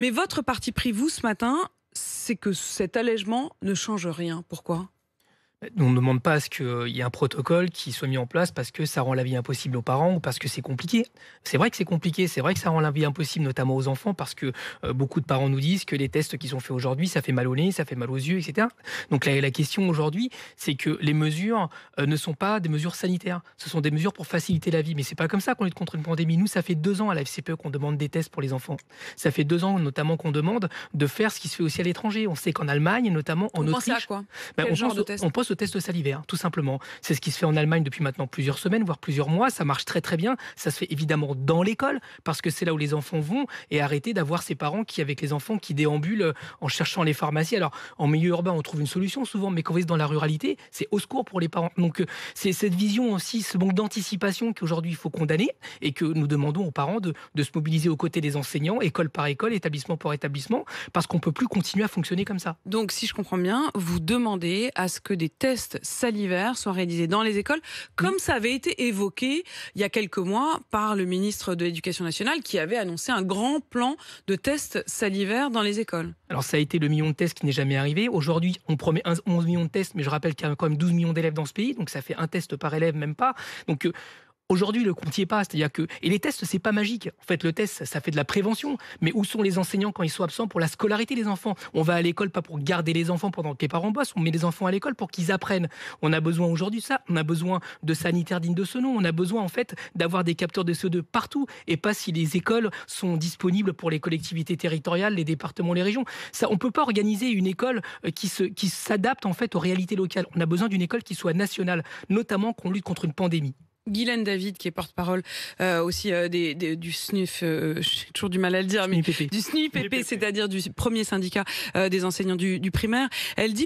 Mais votre parti pris, vous, ce matin, c'est que cet allègement ne change rien. Pourquoi? On ne demande pas à ce qu'il y ait un protocole qui soit mis en place parce que ça rend la vie impossible aux parents ou parce que c'est compliqué. C'est vrai que c'est compliqué, c'est vrai que ça rend la vie impossible notamment aux enfants parce que beaucoup de parents nous disent que les tests qui sont faits aujourd'hui, ça fait mal au nez, ça fait mal aux yeux, etc. Donc la question aujourd'hui, c'est que les mesures ne sont pas des mesures sanitaires, ce sont des mesures pour faciliter la vie. Mais c'est pas comme ça qu'on lutte contre une pandémie. Nous, ça fait 2 ans à la FCPE qu'on demande des tests pour les enfants. Ça fait 2 ans notamment qu'on demande de faire ce qui se fait aussi à l'étranger. On sait qu'en Allemagne, notamment en Vous pensez à Autriche, quoi? ben, Quel genre de test? on pense au test salivaire, tout simplement. C'est ce qui se fait en Allemagne depuis maintenant plusieurs semaines, voire plusieurs mois. Ça marche très très bien. Ça se fait évidemment dans l'école, parce que c'est là où les enfants vont, et arrêter d'avoir ces parents qui, avec les enfants, qui déambulent en cherchant les pharmacies. Alors, en milieu urbain, on trouve une solution souvent, mais quand vous êtes dans la ruralité, c'est au secours pour les parents. Donc, c'est cette vision aussi, ce manque d'anticipation qu'aujourd'hui il faut condamner, et que nous demandons aux parents de se mobiliser aux côtés des enseignants, école par école, établissement par établissement, parce qu'on ne peut plus continuer à fonctionner comme ça. Donc, si je comprends bien, vous demandez à ce que des tests salivaires soient réalisés dans les écoles, Oui. comme ça avait été évoqué il y a quelques mois par le ministre de l'Éducation nationale qui avait annoncé un grand plan de tests salivaires dans les écoles. Alors ça a été le million de tests qui n'est jamais arrivé. Aujourd'hui, on promet 11 millions de tests, mais je rappelle qu'il y a quand même 12 millions d'élèves dans ce pays, donc ça fait un test par élève, même pas. Donc aujourd'hui, le compte n'y est pas. C'est-à-dire que, et les tests, c'est pas magique. En fait, le test, ça fait de la prévention. Mais où sont les enseignants quand ils sont absents pour la scolarité des enfants? On va à l'école pas pour garder les enfants pendant que les parents bossent. On met les enfants à l'école pour qu'ils apprennent. On a besoin aujourd'hui de ça. On a besoin de sanitaires dignes de ce nom. On a besoin, en fait, d'avoir des capteurs de CO2 partout, et pas si les écoles sont disponibles pour les collectivités territoriales, les départements, les régions. Ça, on peut pas organiser une école qui s'adapte, en fait, aux réalités locales. On a besoin d'une école qui soit nationale, notamment qu'on lutte contre une pandémie. Guylaine David, qui est porte-parole aussi du SNUF, j'ai toujours du mal à le dire, mais SNUIPP. du SNUIPP, c'est-à-dire du premier syndicat des enseignants du primaire. Elle dit